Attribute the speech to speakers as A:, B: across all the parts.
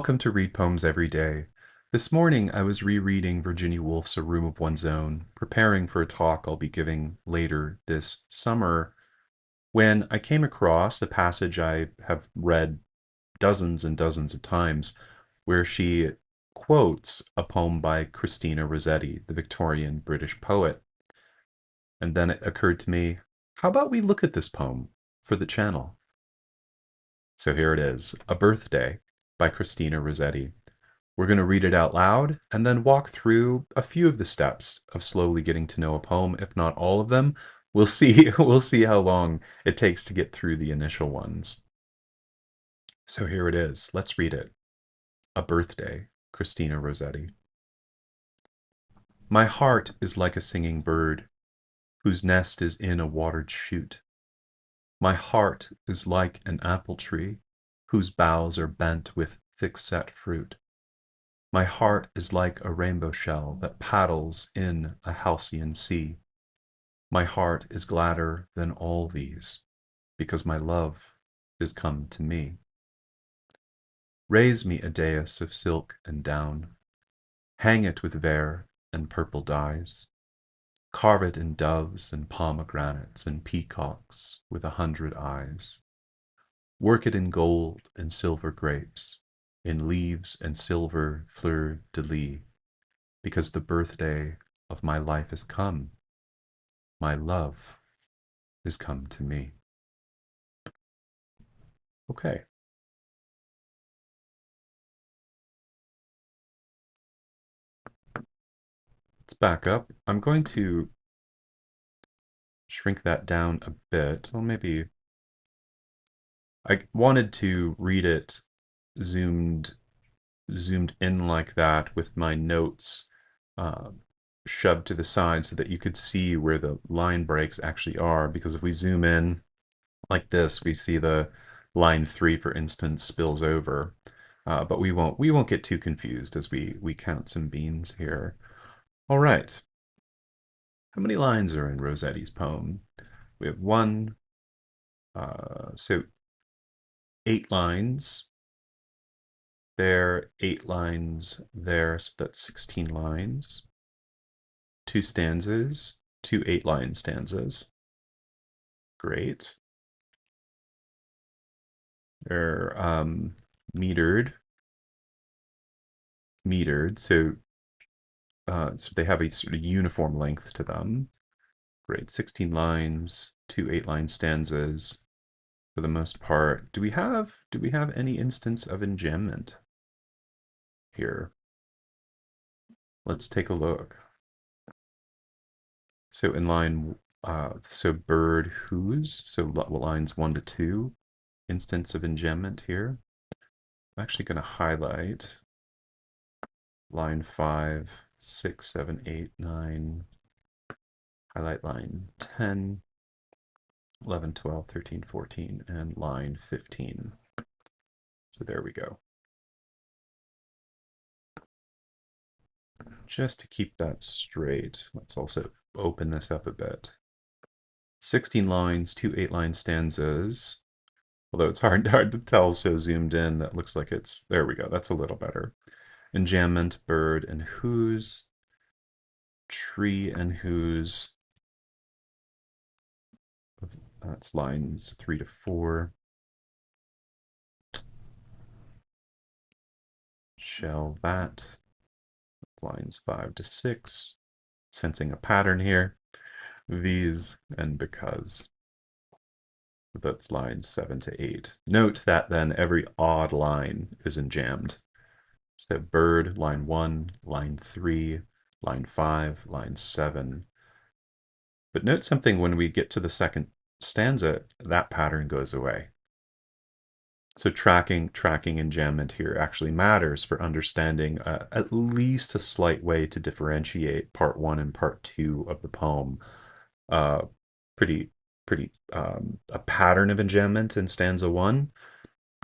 A: Welcome to Read Poems Every Day. This morning I was rereading Virginia Woolf's A Room of One's Own, preparing for a talk I'll be giving later this summer, when I came across a passage I have read dozens and dozens of times, where she quotes a poem by Christina Rossetti, the Victorian British poet. And then it occurred to me, how about we look at this poem for the channel? So here it is, A Birthday by Christina Rossetti. We're going to read it out loud and then walk through a few of the steps of slowly getting to know a poem, if not all of them. We'll see we'll see how long it takes to get through the initial ones. So here it is. Let's read it. A Birthday, Christina Rossetti. My heart is like a singing bird whose nest is in a watered shoot. My heart is like an apple tree whose boughs are bent with thick-set fruit. My heart is like a rainbow shell that paddles in a halcyon sea. My heart is gladder than all these, because my love is come to me. Raise me a dais of silk and down, hang it with vair and purple dyes, carve it in doves and pomegranates and peacocks with 100 eyes. Work it in gold and silver grapes, in leaves and silver fleur-de-lis, because the birthday of my life is come. My love is come to me. Okay. Let's back up. I'm going to shrink that down a bit. Well, maybe I wanted to read it zoomed zoomed in like that with my notes uh, shoved to the side so that you could see where the line breaks actually are. Because if we zoom in like this, we see the line 3, for instance, spills over. But we won't get too confused as we count some beans here. All right. How many lines are in Rossetti's poem? We have one, so 8 lines there, 8 lines there, so that's 16 lines. 2 stanzas, 2 8-line stanzas. Great. They're metered, so they have a sort of uniform length to them. Great, 16 lines, 2 8-line stanzas for the most part. Do we have any instance of enjambment here? Let's take a look. So in line, so bird whose, so lines 1 to 2, instance of enjambment here. I'm actually going to highlight line 5, 6, 7, 8, 9, highlight line 10, 11, 12, 13, 14, and line 15. So there we go. Just to keep that straight, let's also open this up a bit. 16 lines, 2 8-line stanzas. Although it's hard to tell so zoomed in, that looks like it's, there we go, that's a little better. Enjambment, bird and whose, tree and whose. That's lines 3 to 4. Shall that, lines 5 to 6. Sensing a pattern here. These and because. That's lines 7 to 8. Note that then every odd line is enjambed. So bird, line 1, line 3, line 5, line 7. But note something, when we get to the second stanza, that pattern goes away. So tracking enjambment here actually matters for understanding at least a slight way to differentiate part 1 and part 2 of the poem. Pretty a pattern of enjambment in stanza 1,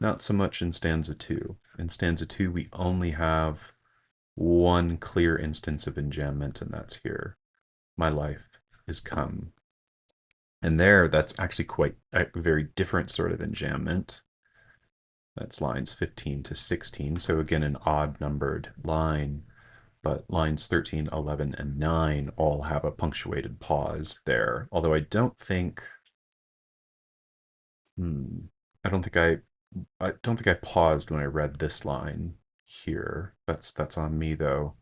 A: not so much in stanza 2. In stanza 2, we only have one clear instance of enjambment, and that's here. My life is come. And there, that's actually quite a very different sort of enjambment. That's lines 15 to 16. So again, an odd numbered line, but lines 13, 11, and 9 all have a punctuated pause there. Although hmm, I don't think I don't think I paused when I read this line here. That's on me though.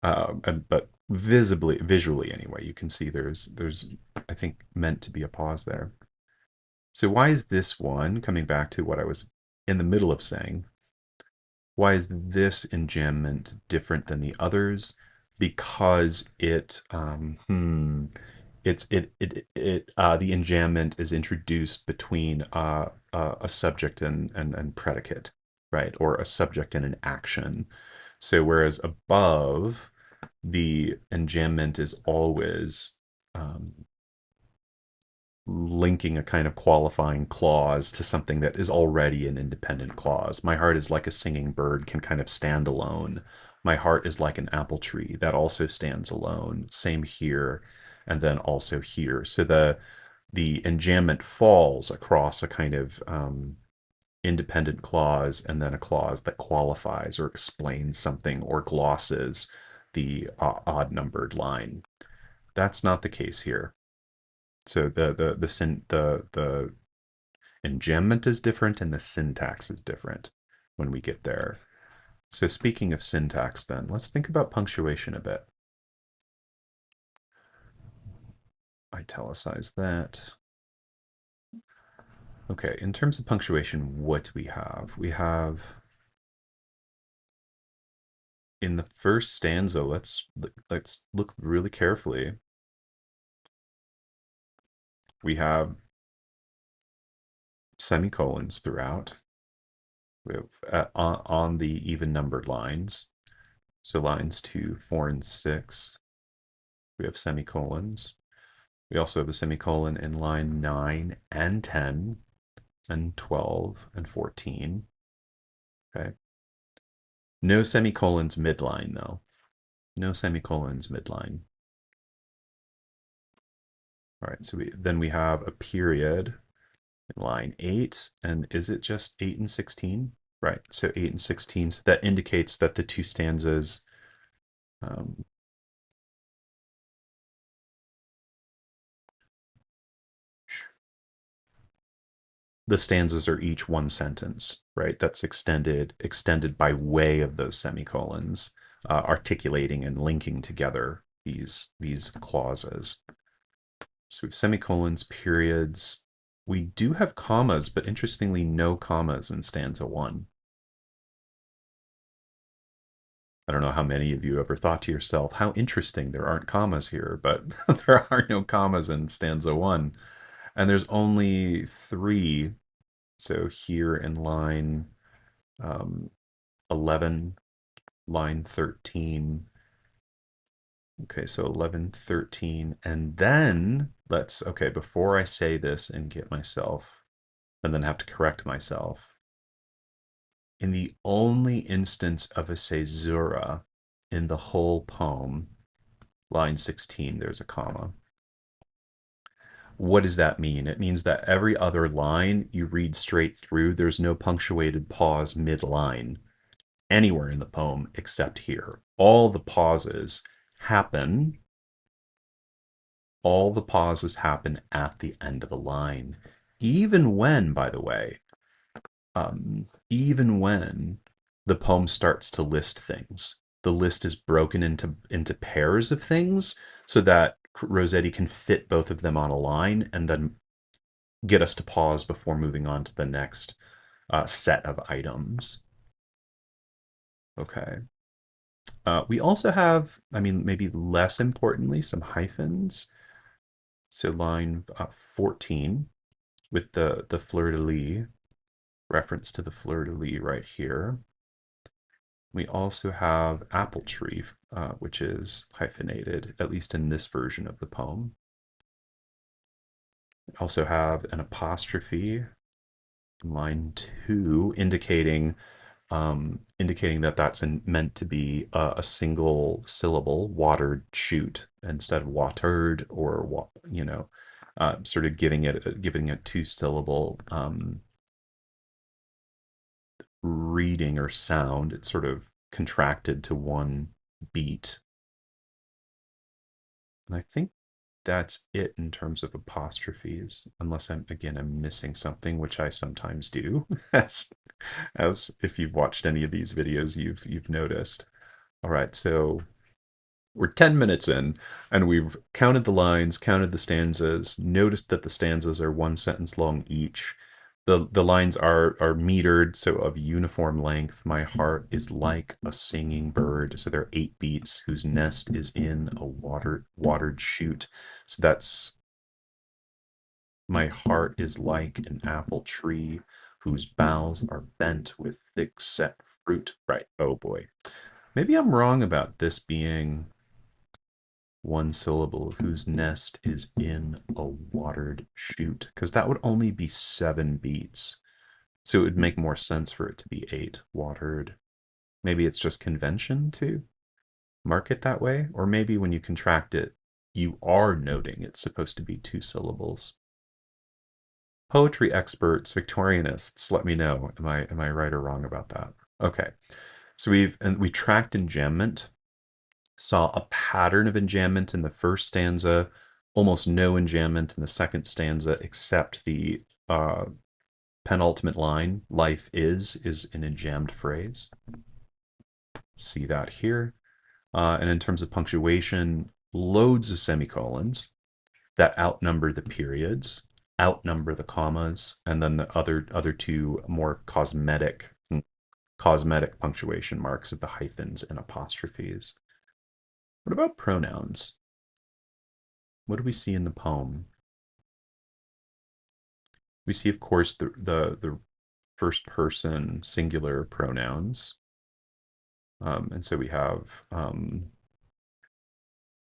A: But visually anyway, you can see there's I think meant to be a pause there. So why is this one, coming back to what I was in the middle of saying, why is this enjambment different than the others? Because the enjambment is introduced between a subject and predicate, right? Or a subject and an action. So whereas above, the enjambment is always um, linking a kind of qualifying clause to something that is already an independent clause. My heart is like a singing bird can kind of stand alone. My heart is like an apple tree that also stands alone. Same here, and then also here. So the enjambment falls across a kind of independent clause and then a clause that qualifies or explains something or glosses the odd numbered line. That's not the case here. So the enjambment is different and the syntax is different when we get there. So speaking of syntax then, let's think about punctuation a bit. Italicize that. Okay, in terms of punctuation, what do we have? We have in the first stanza, let's look really carefully. We have semicolons throughout. We have on the even numbered lines. So lines 2, 4, and 6. We have semicolons. We also have a semicolon in line 9 and 10 and 12 and 14. Okay. No semicolons midline though. No semicolons midline. All right, so then we have a period in line 8, and is it just 8 and 16? Right, so 8 and 16, so that indicates that the two stanzas um, the stanzas are each one sentence, right? That's extended by way of those semicolons, articulating and linking together these clauses. So we have semicolons, periods. We do have commas, but interestingly, no commas in stanza 1. I don't know how many of you ever thought to yourself, how interesting there aren't commas here, but there are no commas in stanza 1. And there's only 3. So here in line 11, line 13. Okay, so 11, 13. And then okay, before I say this and get myself, and then have to correct myself, in the only instance of a caesura in the whole poem, line 16, there's a comma. What does that mean? It means that every other line you read straight through, there's no punctuated pause mid-line anywhere in the poem except here. Happen, all the pauses happen at the end of a line. Even when, by the way, even when the poem starts to list things, the list is broken into pairs of things so that Rossetti can fit both of them on a line and then get us to pause before moving on to the next set of items. Okay. We also have, I mean, maybe less importantly, some hyphens. So line 14 with the fleur-de-lis, reference to the fleur-de-lis right here. We also have apple tree, which is hyphenated, at least in this version of the poem. We also have an apostrophe in line 2, indicating that that's meant to be a single syllable, watered shoot, instead of watered, or sort of giving it 2 syllable reading or sound. It's sort of contracted to one beat. And I think that's it in terms of apostrophes, unless I'm missing something, which I sometimes do, as if you've watched any of these videos, you've noticed. All right, so we're 10 minutes in, and we've counted the lines, counted the stanzas, noticed that the stanzas are one sentence long each. The lines are metered, so of uniform length. My heart is like a singing bird. So there are 8 beats whose nest is in a watered shoot. So that's my heart is like an apple tree whose boughs are bent with thick set fruit. Right. Oh boy. Maybe I'm wrong about this being one syllable whose nest is in a watered shoot, because that would only be 7 beats. So it would make more sense for it to be 8 watered. Maybe it's just convention to mark it that way, or maybe when you contract it, you are noting it's supposed to be 2 syllables. Poetry experts, Victorianists, let me know. Am I right or wrong about that? Okay. So we tracked enjambment, saw a pattern of enjambment in the first stanza, almost no enjambment in the second stanza, except the penultimate line, life is an enjambed phrase. See that here. And in terms of punctuation, loads of semicolons that outnumber the periods, outnumber the commas, and then the other two more cosmetic punctuation marks of the hyphens and apostrophes. What about pronouns? What do we see in the poem? We see, of course, the first person singular pronouns. And so we have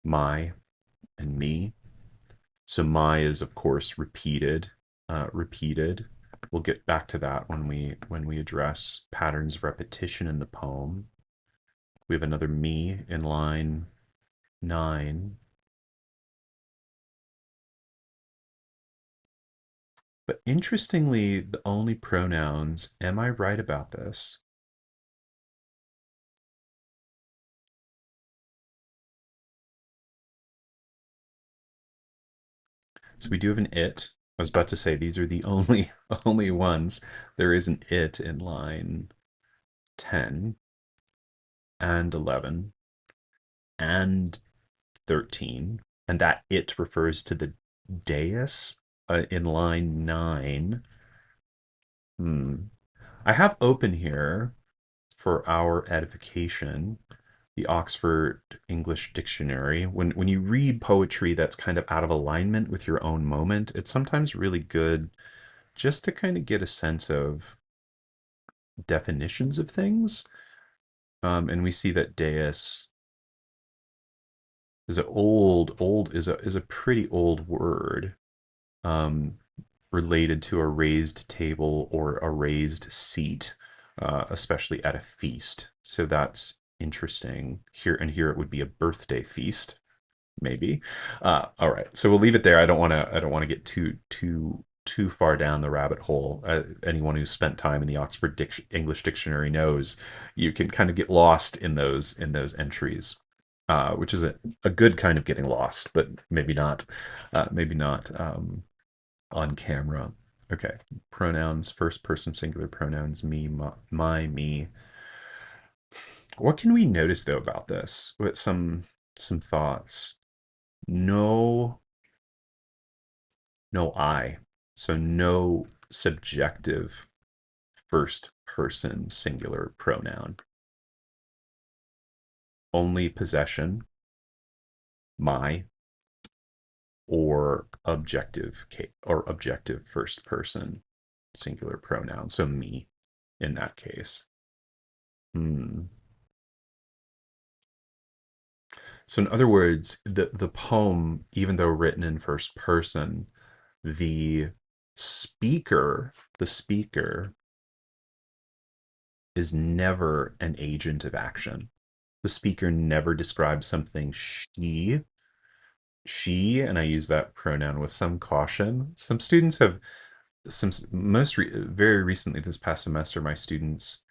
A: my and me. So my is, of course, repeated. We'll get back to that when we address patterns of repetition in the poem. We have another me in line 9. But interestingly, the only pronouns, am I right about this? So we do have an it. I was about to say these are the only only ones. There is an it in line 10 and 11 and 13, and that it refers to the dais in line 9. Hmm. I have open here for our edification the Oxford English Dictionary. When you read poetry that's kind of out of alignment with your own moment, it's sometimes really good just to kind of get a sense of definitions of things. And we see that dais is a old is a pretty old word, um, related to a raised table or a raised seat, especially at a feast. So that's interesting. Here it would be a birthday feast, maybe. All right, so we'll leave it there. I don't want to get too far down the rabbit hole. Anyone who's spent time in the Oxford English Dictionary knows you can kind of get lost in those entries, which is a good kind of getting lost, but maybe not on camera. Okay, pronouns, first person singular pronouns, me, my, me. What can we notice though about this? What some thoughts? No, no I. So no subjective first person singular pronoun. Only possession, my, or objective first person singular pronoun. So me in that case. Hmm. So in other words, the poem, even though written in first person, the speaker is never an agent of action. The speaker never describes something she, and I use that pronoun with some caution. Some students have very recently this past semester, my students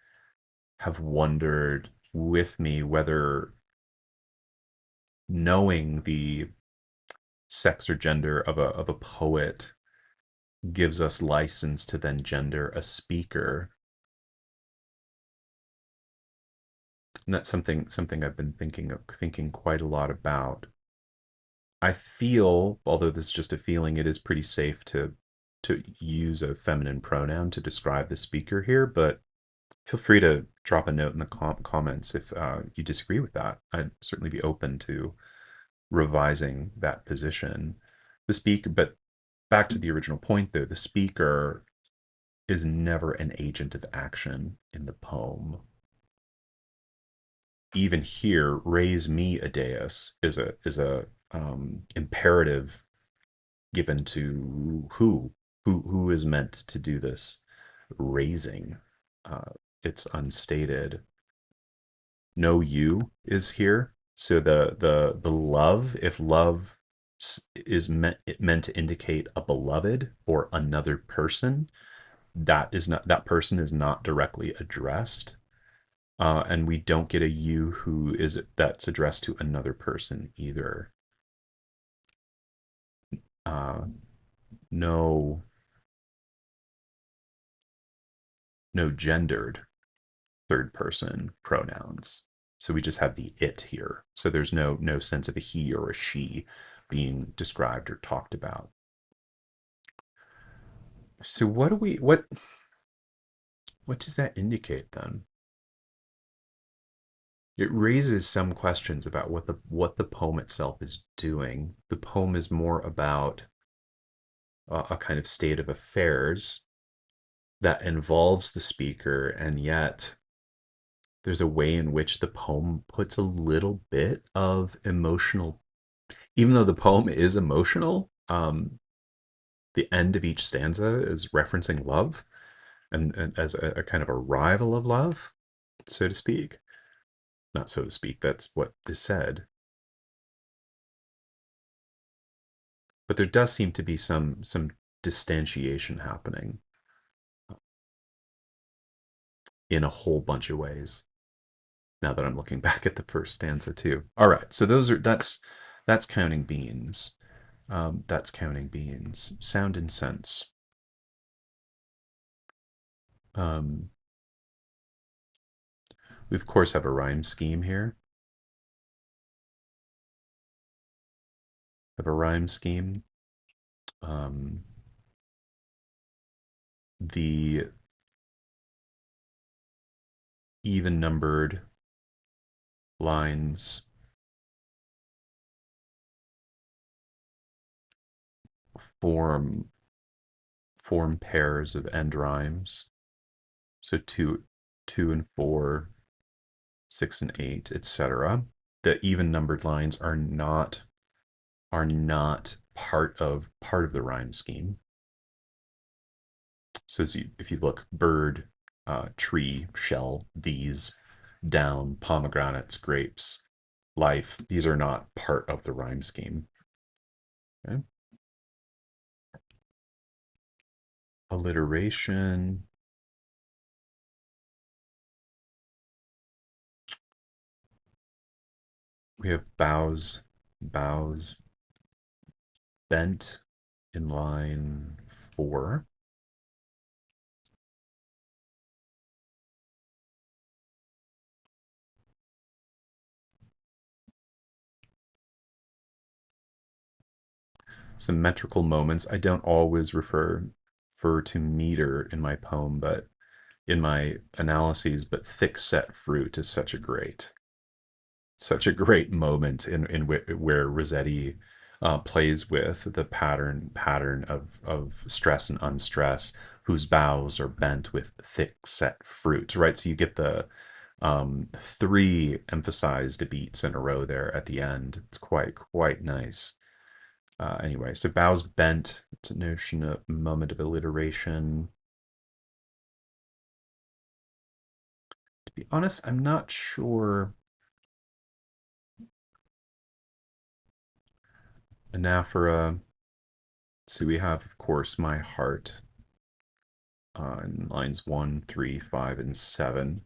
A: have wondered with me whether knowing the sex or gender of a poet gives us license to then gender a speaker. And that's something I've been thinking quite a lot about. I feel, although this is just a feeling, it is pretty safe to use a feminine pronoun to describe the speaker here, but feel free to drop a note in the comments if you disagree with that. I'd certainly be open to revising that position. The speaker, but back to the original point though, the speaker is never an agent of action in the poem. Even here, raise me a deus is a imperative given to who is meant to do this raising. Uh, it's unstated. No you is here. So the love, if love is meant to indicate a beloved or another person, that person is not directly addressed. And we don't get a you who is that's addressed to another person either. Uh, no no gendered third person pronouns. So we just have the it here. So there's no sense of a he or a she being described or talked about. So what does that indicate then? It raises some questions about what the poem itself is doing. The poem is more about a kind of state of affairs that involves the speaker, and yet there's a way in which the poem puts a little bit of emotional, even though the poem is emotional. The end of each stanza is referencing love, and as a kind of a rival of love, so to speak. Not so to speak, that's what is said. But there does seem to be some distantiation happening in a whole bunch of ways. Now that I'm looking back at the first stanza too. All right, so that's counting beans. That's counting beans. Sound and sense. Um, we of course have a rhyme scheme here. Have a rhyme scheme. Um, the even numbered lines form form pairs of end rhymes. So two and four, 6 and 8, etc. The even numbered lines are not part of the rhyme scheme. So if you look, bird, tree, shell, these, down, pomegranates, grapes, life, these are not part of the rhyme scheme. Okay. Alliteration. We have bows, bent in line 4. Symmetrical moments. I don't always refer to meter in my poem, but in my analyses, but thick set fruit is such a great moment in where Rossetti plays with the pattern of stress and unstress, whose boughs are bent with thick set fruit. Right, so you get the three emphasized beats in a row there at the end. It's quite nice. Anyway, so bows bent. It's a notion of moment of alliteration. To be honest, I'm not sure. Anaphora. So we have, of course, my heart in lines 1, 3, 5, and 7.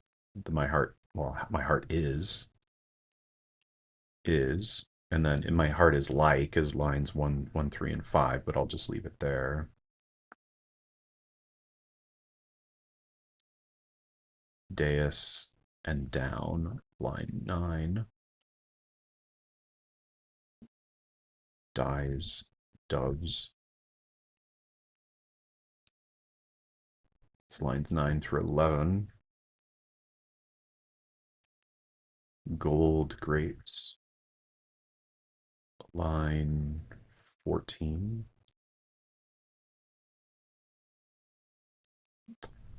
A: my heart, well, my heart is, and then in my heart is like is lines 1, 1, 3, and 5, but I'll just leave it there. Dais and down, line 9. Dies, doves. It's lines 9 through 11. Gold grapes, line 14.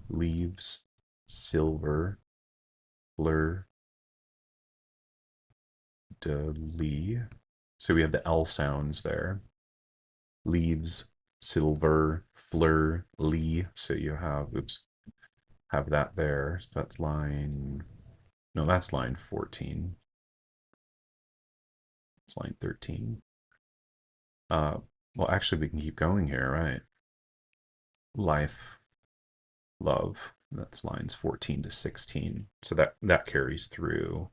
A: Leaves, silver, fleur de lis. So we have the L sounds there. Leaves, silver, fleur, lis. So you have, oops, have that there. So that's line, no, that's line 14. It's line 13. Uh, well, actually, we can keep going here, right? Life, love. That's lines 14 to 16. So that carries through.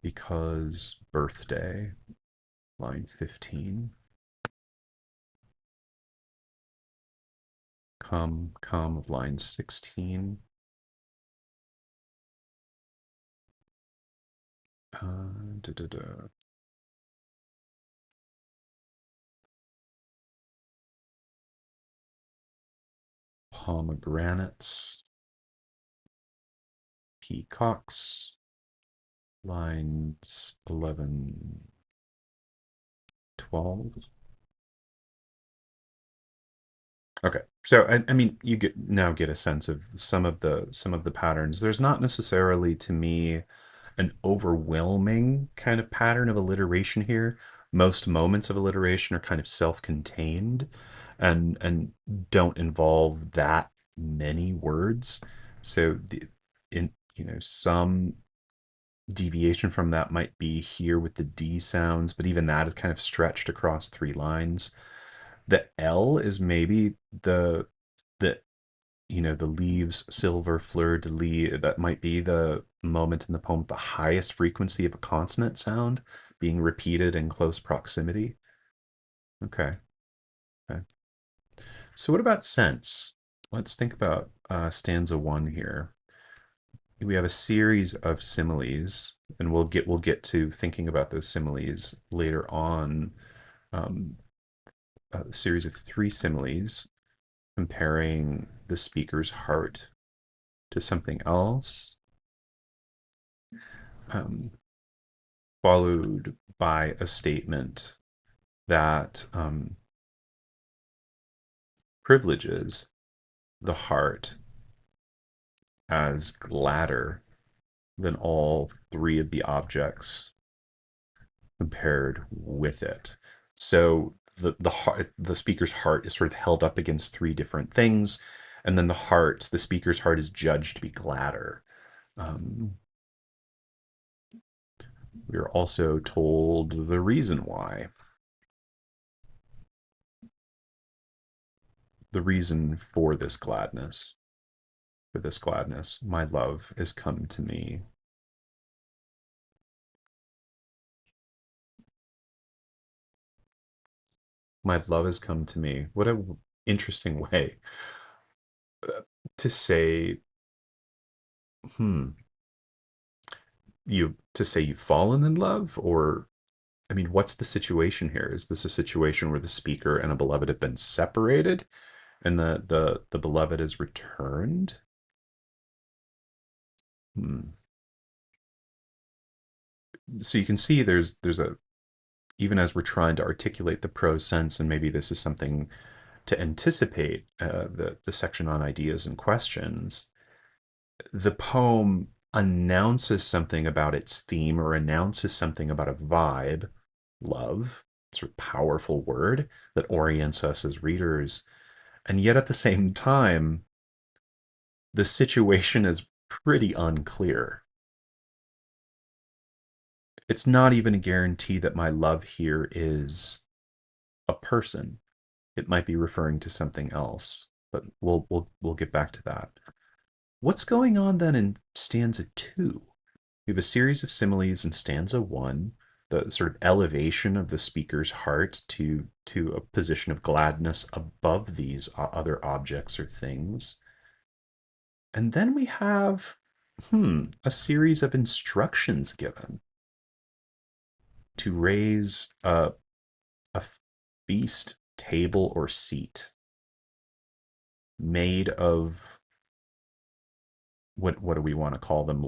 A: Because birthday, line 15. Come of line 16. Da, da, da. Pomegranates, peacocks, lines 11, 12. Okay, so I mean, you get a sense of some of the patterns. There's not necessarily to me an overwhelming kind of pattern of alliteration here. Most moments of alliteration are kind of self-contained and don't involve that many words. So in some deviation from that might be here with the D sounds, but even that is kind of stretched across 3 lines. The L is maybe the the leaves, silver, fleur de lis, that might be the moment in the poem with the highest frequency of a consonant sound being repeated in close proximity. Okay. Okay. So what about sense? Let's think about stanza 1 here. We have a series of similes, and we'll get to thinking about those similes later on. Um, a series of 3 similes comparing the speaker's heart to something else, um, followed by a statement that privileges the heart as gladder than all 3 of the objects compared with it. So the speaker's heart is sort of held up against 3 different things, and then the speaker's heart is judged to be gladder. Um, we are also told the reason why. The reason for this gladness. For this gladness, my love is come to me. My love has come to me. What a interesting way to say, hmm, you've fallen in love, or I mean, what's the situation here? Is this a situation where the speaker and a beloved have been separated and the beloved is returned? Hmm. So you can see there's a even as we're trying to articulate the prose sense, and maybe this is something to anticipate the section on ideas and questions. The poem announces something about its theme or announces something about a vibe, love, sort of powerful word that orients us as readers. And yet at the same time, the situation is pretty unclear. It's not even a guarantee that my love here is a person. It might be referring to something else. but we'll get back to that. What's going on then in stanza 2? We have a series of similes in stanza 1, the sort of elevation of the speaker's heart to a position of gladness above these other objects or things. And then we have a series of instructions given to raise a feast table or seat made of what do we want to call them?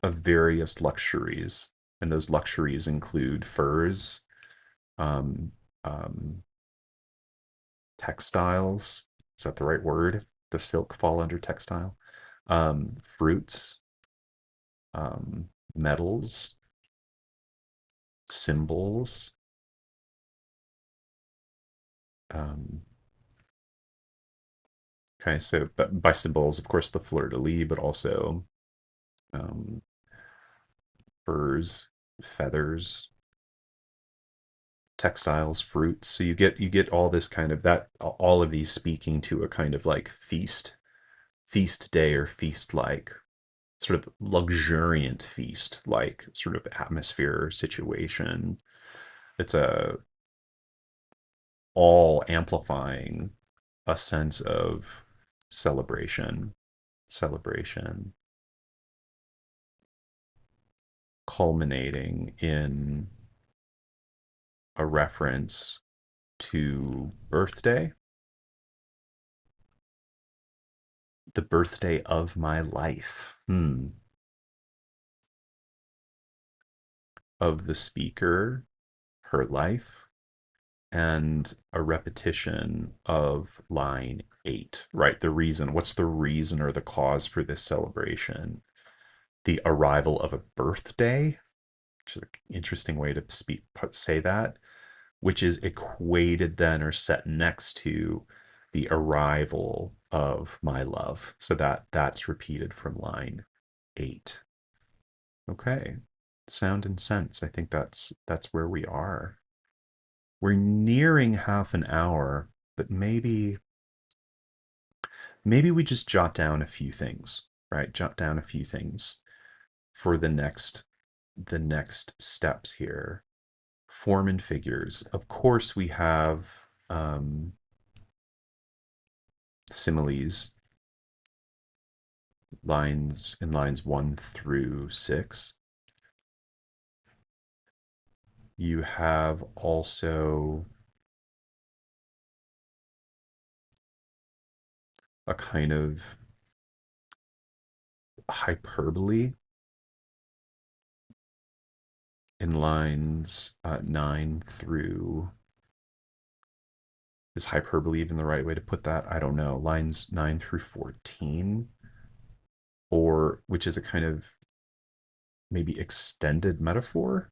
A: Of various luxuries, and those luxuries include furs, um, um, textiles. Is that the right word? Does silk fall under textile? Fruits, metals, symbols. Um, okay, so but by symbols, of course, the fleur de lis, but also um, furs, feathers, textiles, fruits. So you get all this kind of that all of these speaking to a kind of like feast day or feast like sort of luxuriant feast like sort of atmosphere or situation. It's a all amplifying a sense of celebration, culminating in a reference to birthday, the birthday of my life, of the speaker, her life, and a repetition of line 8, right? The reason, what's the reason or the cause for this celebration? The arrival of a birthday, which is an interesting way to say that, which is equated then or set next to the arrival of my love. So that's repeated from line 8. Okay. Sound and sense. I think that's where we are. We're nearing half an hour, but maybe we just jot down a few things, right? Jot down a few things for the next steps here. Form and figures. Of course, we have similes lines 1 through 6. You have also a kind of hyperbole in lines 9 through. Is hyperbole even the right way to put that? I don't know. Lines 9 through 14, or which is a kind of maybe extended metaphor.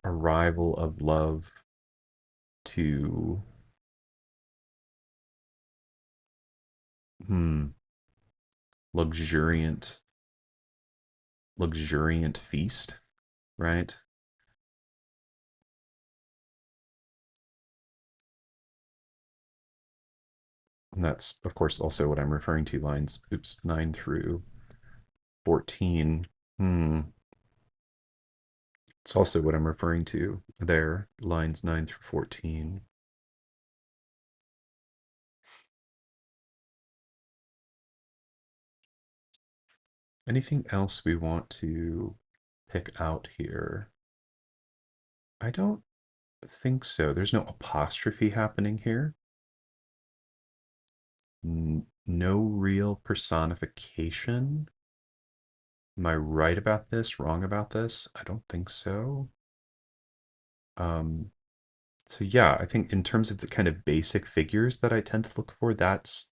A: Arrival of love to luxuriant feast, right? And that's, of course, also what I'm referring to, lines, 9 through 14. It's also what I'm referring to there, lines 9 through 14. Anything else we want to pick out here? I don't think so. There's no apostrophe happening here. No real personification. Am I right about this? Wrong about this? I don't think so. Um, so yeah, I think in terms of the kind of basic figures that I tend to look for, that's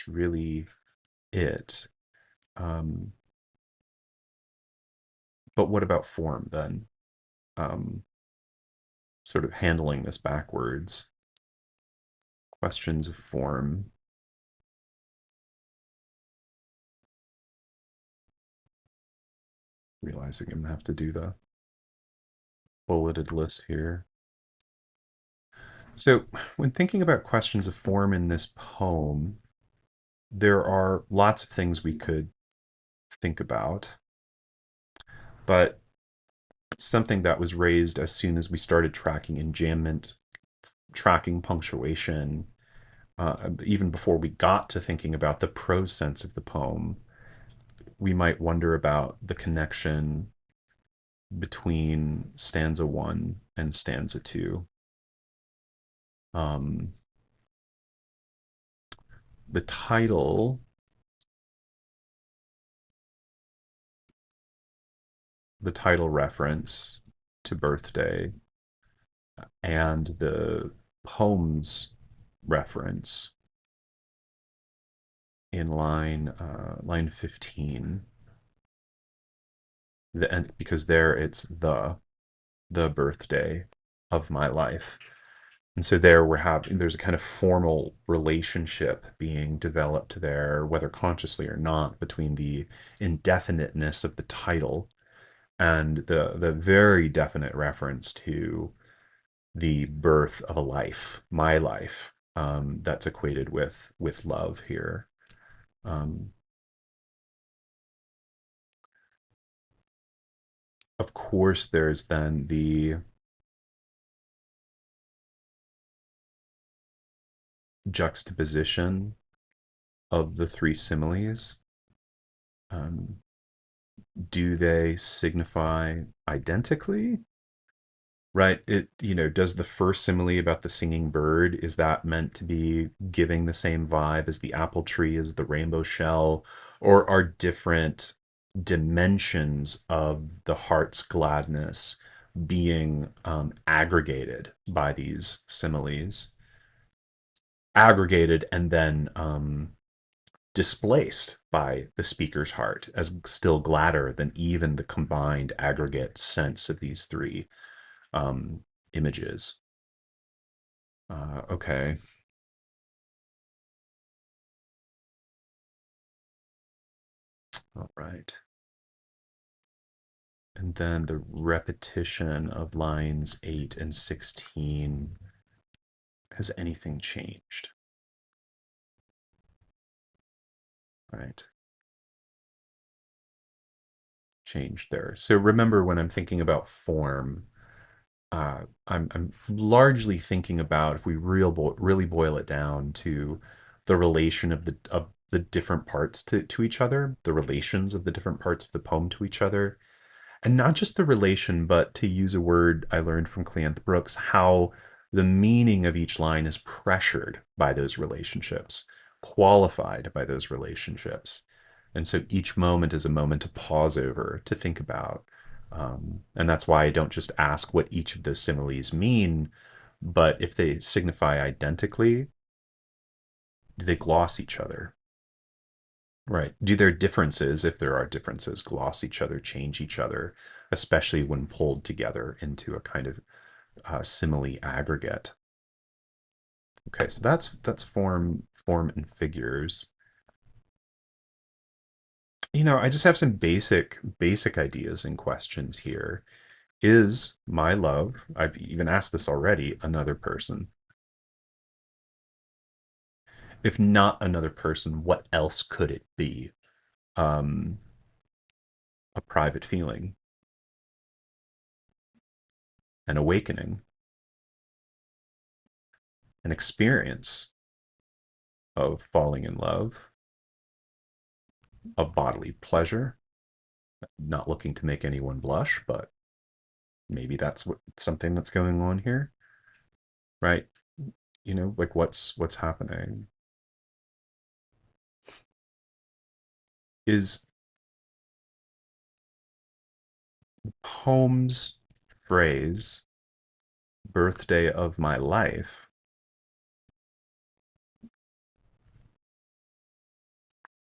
A: really it. Um, but what about form then? Um, sort of handling this backwards. Questions of form. Realizing I'm gonna have to do bulleted list here. So, when thinking about questions of form in this poem, there are lots of things we could think about, but something that was raised as soon as we started tracking enjambment, tracking punctuation, even before we got to thinking about the prose sense of the poem, we might wonder about the connection between stanza one and stanza two. Um, the title, the title reference to birthday, and the poem's reference in line 15. And because there it's the birthday of my life. And so there there's a kind of formal relationship being developed there, whether consciously or not, between the indefiniteness of the title and the very definite reference to the birth of a life, my life, that's equated with love here. Um, of course, there's then the juxtaposition of the three similes. Um, do they signify identically? Right. Does the first simile about the singing bird, is that meant to be giving the same vibe as the apple tree, as the rainbow shell, or are different dimensions of the heart's gladness being aggregated by these similes, aggregated and then displaced by the speaker's heart as still gladder than even the combined aggregate sense of these three um, images. Okay. All right. And then the repetition of lines 8 and 16. Has anything changed? Right. Changed there. So remember, when I'm thinking about form, I'm largely thinking about, if we really boil it down to the relation of the different parts to each other, the relations of the different parts of the poem to each other, and not just the relation, but, to use a word I learned from Cleanth Brooks, how the meaning of each line is pressured by those relationships, qualified by those relationships. And so each moment is a moment to pause over, to think about. And that's why I don't just ask what each of those similes mean, but if they signify identically, do they gloss each other? Right. Do their differences, if there are differences, gloss each other, change each other, especially when pulled together into a kind of simile aggregate? Okay, so that's form and figures. I just have some basic ideas and questions here. Is my love, I've even asked this already, another person? If not another person, what else could it be? Um, a private feeling, an awakening, an experience of falling in love, of bodily pleasure, not looking to make anyone blush, but maybe that's something that's going on here, right? Like what's happening is Holmes' phrase, birthday of my life,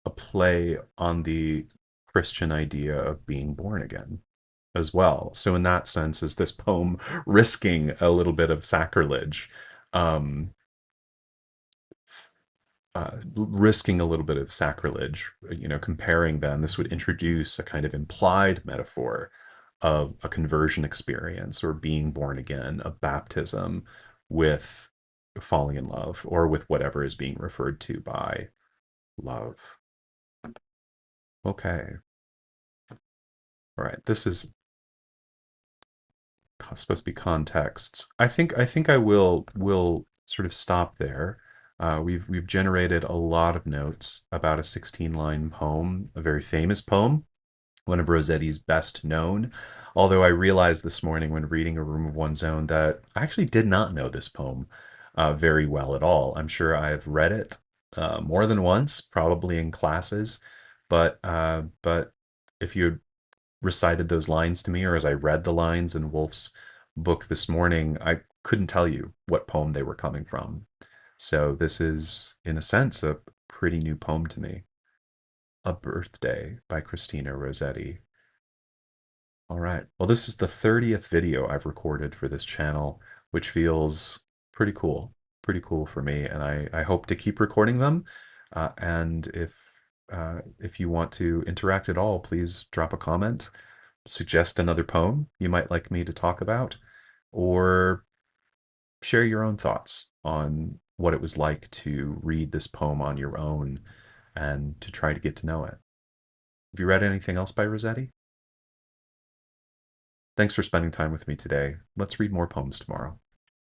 A: a play on the Christian idea of being born again as well. So in that sense, is this poem risking a little bit of sacrilege? Um, risking a little bit of sacrilege, comparing them, this would introduce a kind of implied metaphor of a conversion experience or being born again, a baptism with falling in love or with whatever is being referred to by love. Okay. All right. This is supposed to be contexts. I think I will sort of stop there. We've generated a lot of notes about a 16-line poem, a very famous poem, one of Rossetti's best known. Although I realized this morning when reading A Room of One's Own that I actually did not know this poem very well at all. I'm sure I've read it more than once, probably in classes, but if you recited those lines to me, or as I read the lines in Woolf's book this morning, I couldn't tell you what poem they were coming from. So this is, in a sense, a pretty new poem to me. A Birthday by Christina Rossetti. All right. Well, this is the 30th video I've recorded for this channel, which feels pretty cool. Pretty cool for me, and I hope to keep recording them. And if you want to interact at all, please drop a comment, suggest another poem you might like me to talk about, or share your own thoughts on what it was like to read this poem on your own and to try to get to know it. Have you read anything else by Rossetti? Thanks for spending time with me today. Let's read more poems tomorrow.